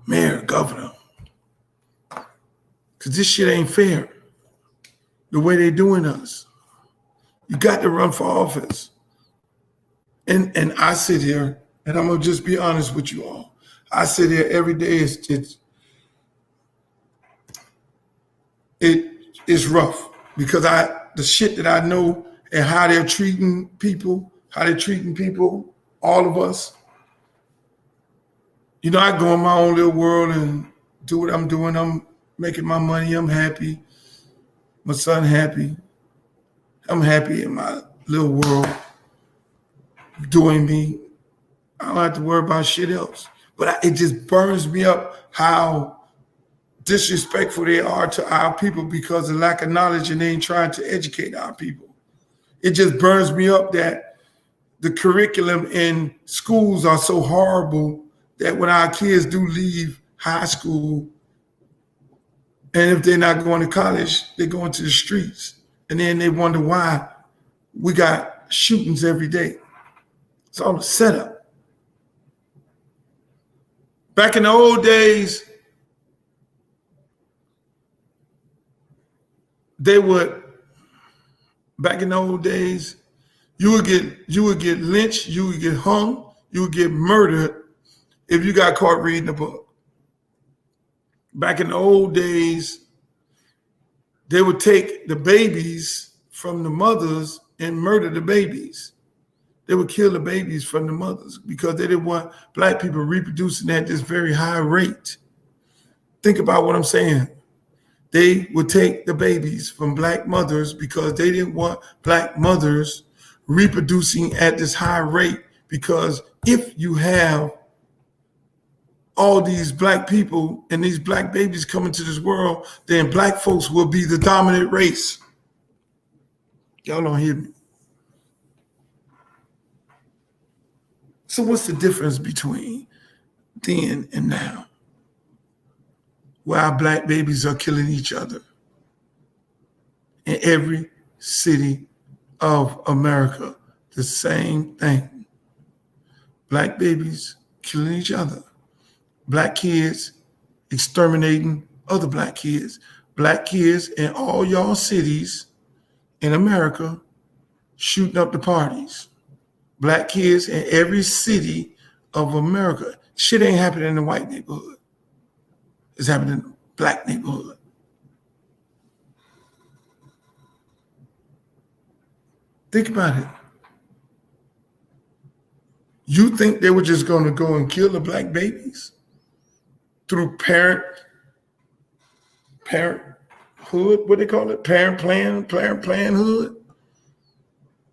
Mayor, governor. Because this shit ain't fair. The way they doing us. You got to run for office. And I sit here, and I'm going to just be honest with you all. I sit here every day. It's rough because the shit that I know and how they're treating people, all of us. You know, I go in my own little world and do what I'm doing. I'm making my money. I'm happy. My son happy. I'm happy in my little world doing me. I don't have to worry about shit else. But it just burns me up how disrespectful they are to our people because of lack of knowledge and they ain't trying to educate our people. It just burns me up that the curriculum in schools are so horrible that when our kids do leave high school, and if they're not going to college, they're going to the streets. And then they wonder why we got shootings every day. It's all a setup. Back in the old days, you would get lynched, you would get hung, you would get murdered if you got caught reading a book. Back in the old days, they would take the babies from the mothers and murder the babies. They would kill the babies from the mothers because they didn't want black people reproducing at this very high rate. Think about what I'm saying. They would take the babies from black mothers because they didn't want black mothers reproducing at this high rate, because if you have all these black people and these black babies coming to this world, then black folks will be the dominant race. Y'all don't hear me. So what's the difference between then and now? Where our black babies are killing each other in every city of America. The same thing. Black babies killing each other. Black kids exterminating other black kids. Black kids in all y'all cities in America shooting up the parties. Black kids in every city of America. Shit ain't happening in the white neighborhood. It's happening in the black neighborhood. Think about it. You think they were just going to go and kill the black babies through parenthood? What they call it? Parent planhood?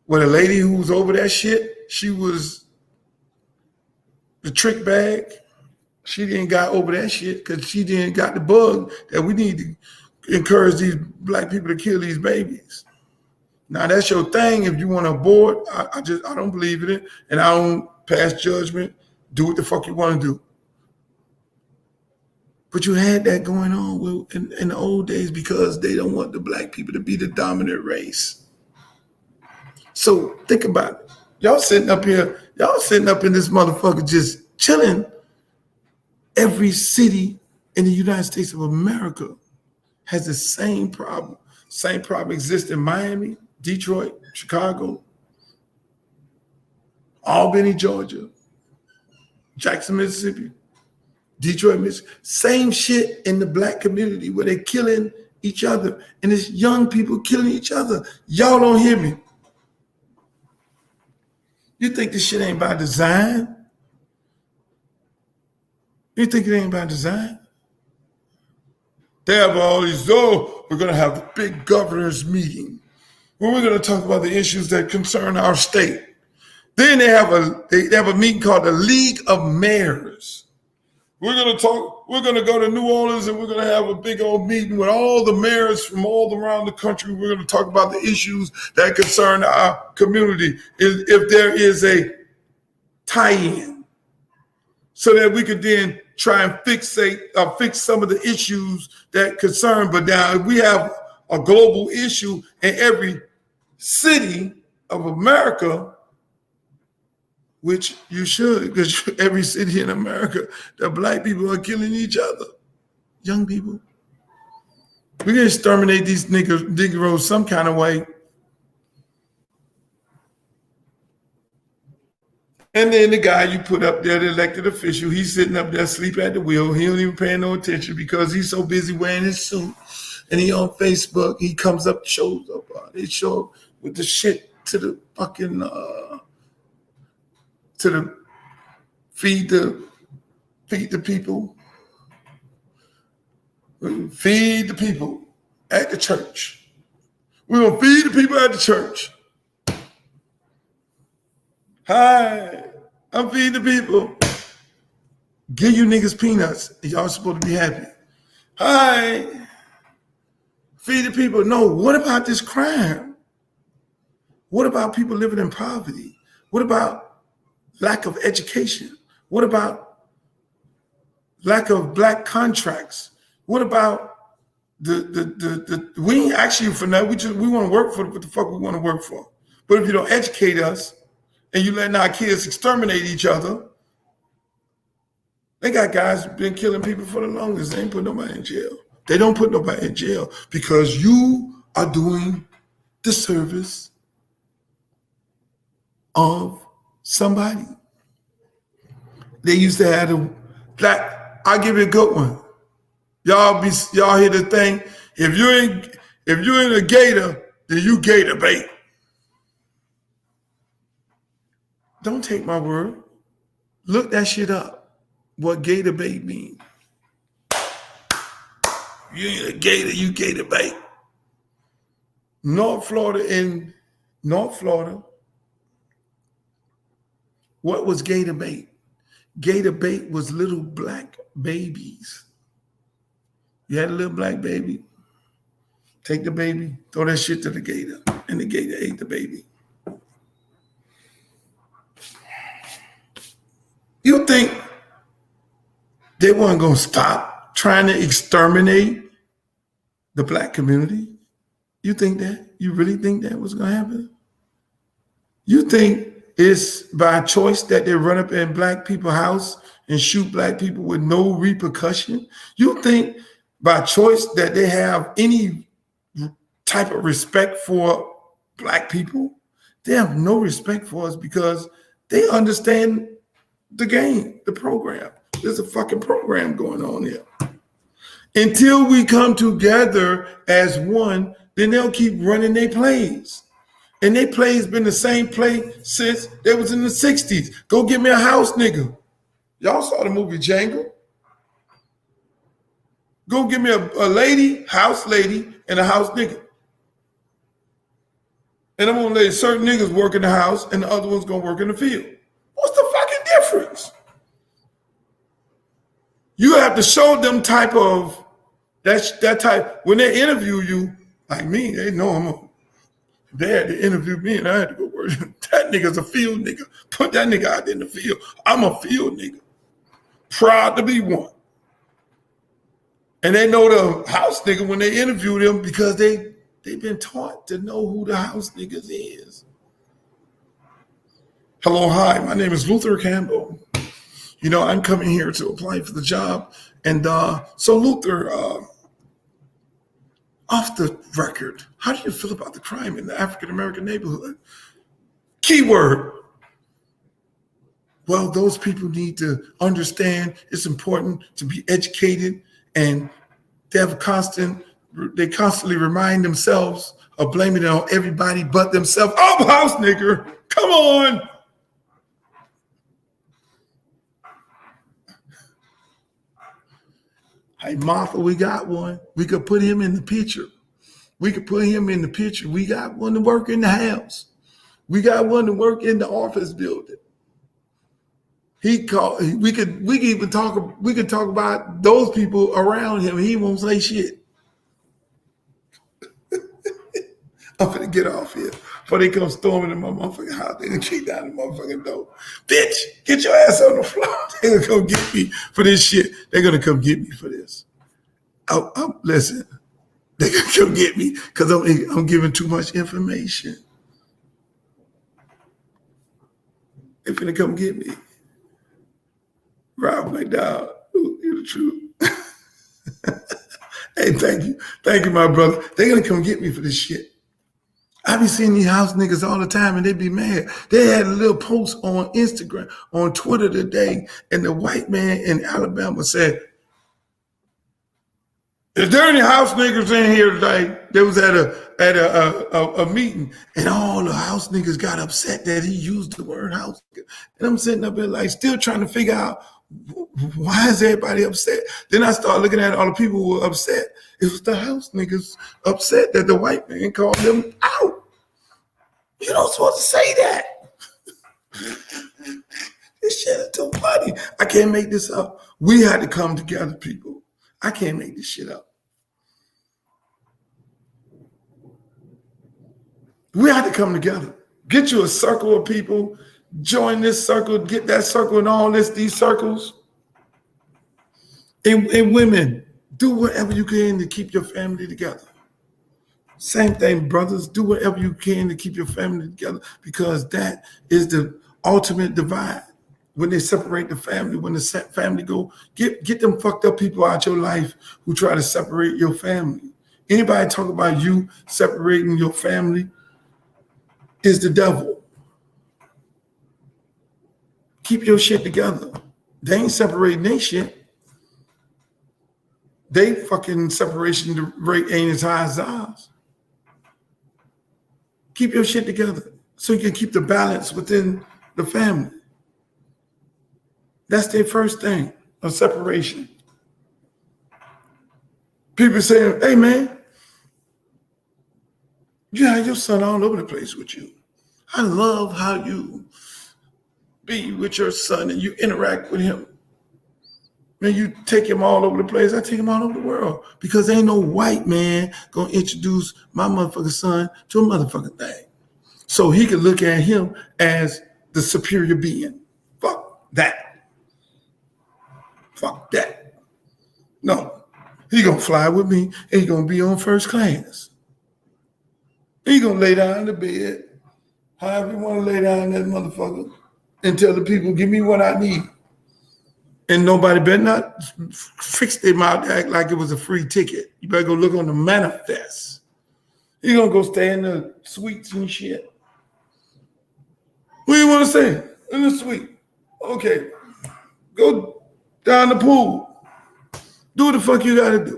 Well, the lady who was over that shit, she was the trick bag. She didn't got over that shit because she didn't got the bug that we need to encourage these black people to kill these babies. Now that's your thing. If you want to abort, I don't believe in it, and I don't pass judgment. Do what the fuck you want to do. But you had that going on in the old days because they don't want the black people to be the dominant race. So think about it. Y'all sitting up in this motherfucker just chilling. Every city in the United States of America has the same problem. Same problem exists in Miami, Detroit, Chicago, Albany, Georgia, Jackson, Mississippi, Detroit, Michigan. Same shit in the black community where they're killing each other. And it's young people killing each other. Y'all don't hear me. You think this shit ain't by design? You think it ain't by design? They have all these, we're going to have a big governors meeting where we're going to talk about the issues that concern our state. Then they have a meeting called the League of Mayors. We're going to go to New Orleans and we're going to have a big old meeting with all the mayors from all around the country. We're going to talk about the issues that concern our community. If there is a tie-in, so that we could then try and fix some of the issues that concern. But now if we have a global issue in every city of America, which you should, because every city in America, the black people are killing each other, young people. We're going to exterminate these Negroes some kind of way. And then the guy you put up there, the elected official, he's sitting up there asleep at the wheel. He don't even pay no attention because he's so busy wearing his suit. And he on Facebook, he comes up, shows up. They show up with the shit to the fucking, to the feed the people. Feed the people at the church. We're going to feed the people at the church. Hi, I'm feeding the people. Give you niggas peanuts. Y'all supposed to be happy. Hi, feed the people. No, what about this crime? What about people living in poverty? What about lack of education? What about lack of black contracts? What about we ain't asking you for that. We want to work for what the fuck we want to work for. But if you don't educate us, and you letting our kids exterminate each other, they got guys been killing people for the longest. They ain't put nobody in jail. They don't put nobody in jail because you are doing the service of somebody. They used to have I'll give you a good one. Y'all hear the thing? If you're in a gator, then you gator bait. Don't take my word. Look that shit up. What gator bait means. You ain't a gator, you gator bait. North Florida, what was gator bait? Gator bait was little black babies. You had a little black baby, take the baby, throw that shit to the gator, and the gator ate the baby. You think they weren't going to stop trying to exterminate the black community? You think that? You really think that was going to happen? You think it's by choice that they run up in black people's house and shoot black people with no repercussion? You think by choice that they have any type of respect for black people? They have no respect for us because they understand the game, the program. There's a fucking program going on here. Until we come together as one, then they'll keep running their plays. And their plays been the same play since they was in the 60s. Go get me a house nigga. Y'all saw the movie Django. Go get me a lady, house lady, and a house nigga. And I'm gonna let certain niggas work in the house and the other one's gonna work in the field. What's the fucking difference? You have to show them type of that type when they interview you, like me, they know they had to interview me and I had to go work. That nigga's a field nigga. Put that nigga out there in the field. I'm a field nigga. Proud to be one. And they know the house nigga when they interview them because they've been taught to know who the house niggas is. Hello, hi, my name is Luther Campbell. You know, I'm coming here to apply for the job. And so Luther, off the record, how do you feel about the crime in the African-American neighborhood? Keyword. Well, those people need to understand it's important to be educated and they constantly remind themselves of blaming it on everybody but themselves. Oh, house nigger, come on. Hey, Martha, we got one. We could put him in the picture. We got one to work in the house. We got one to work in the office building. We could talk about those people around him. He won't say shit. I'm gonna get off here before they come storming in my motherfucking house. They gonna kick down the motherfucking door. Bitch, get your ass on the floor. They gonna come get me for this shit. They're gonna come get me for this. Listen, they gonna come get me because I'm giving too much information. They're gonna come get me. Rob McDowell, you're the truth. Hey, thank you, my brother. They're gonna come get me for this shit. I be seeing these house niggas all the time and they be mad. They had a little post on Instagram, on Twitter today, and the white man in Alabama said, is there any house niggas in here today? They was at a meeting and all the house niggas got upset that he used the word house. And I'm sitting up there like still trying to figure out why is everybody upset? Then I started looking at all the people who were upset. It was the house niggas upset that the white man called them out. You're not supposed to say that. This shit is too funny. I can't make this up. We had to come together, people. I can't make this shit up. We had to come together. Get you a circle of people. Join this circle. Get that circle and all these circles. And women, do whatever you can to keep your family together. Same thing, brothers. Do whatever you can to keep your family together because that is the ultimate divide. When they separate the family, when the family go, get them fucked up people out your life who try to separate your family. Anybody talk about you separating your family is the devil. Keep your shit together. They ain't separating their shit. They fucking separation rate ain't as high as ours. Keep your shit together so you can keep the balance within the family. That's their first thing, a separation. People saying, hey man, you have your son all over the place with you. I love how you be with your son and you interact with him. Man, you take him all over the place. I take him all over the world because ain't no white man gonna introduce my motherfucking son to a motherfucking thing. So he can look at him as the superior being. Fuck that. Fuck that. No, he gonna fly with me and he gonna be on first class. He gonna lay down in the bed, however you wanna lay down in that motherfucker and tell the people, give me what I need. And nobody better not fix their mouth to act like it was a free ticket. You better go look on the manifest. You're going to go stay in the suites and shit. What do you want to say? In the suite. Okay. Go down the pool. Do what the fuck you got to do.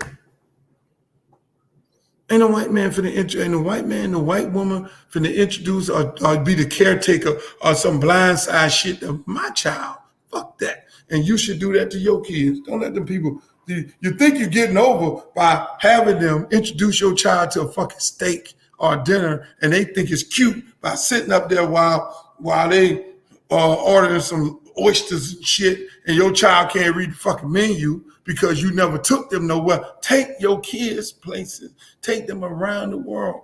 Ain't no white man finna ain't no white man, no white woman finna introduce or be the caretaker or some blindside shit to my child. Fuck that. And you should do that to your kids. Don't let them people, you think you're getting over by having them introduce your child to a fucking steak or dinner, and they think it's cute by sitting up there while they ordering some oysters and shit, and your child can't read the fucking menu because you never took them nowhere. Take your kids places. Take them around the world.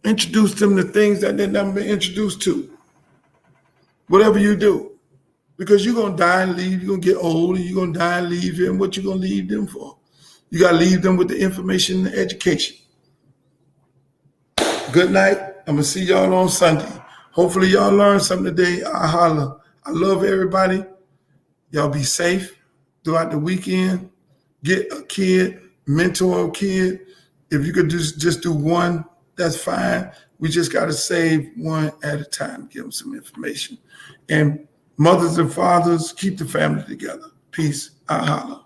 Introduce them to things that they've never been introduced to. Whatever you do. Because you're going to die and leave. You're going to get old and you're going to die and leave here. And what you going to leave them for? You got to leave them with the information and the education. Good night. I'm going to see y'all on Sunday. Hopefully y'all learned something today. I holla. I love everybody. Y'all be safe throughout the weekend. Get a kid, mentor a kid. If you could just do one, that's fine. We just got to save one at a time. Give them some information. And mothers and fathers, keep the family together. Peace. I holla.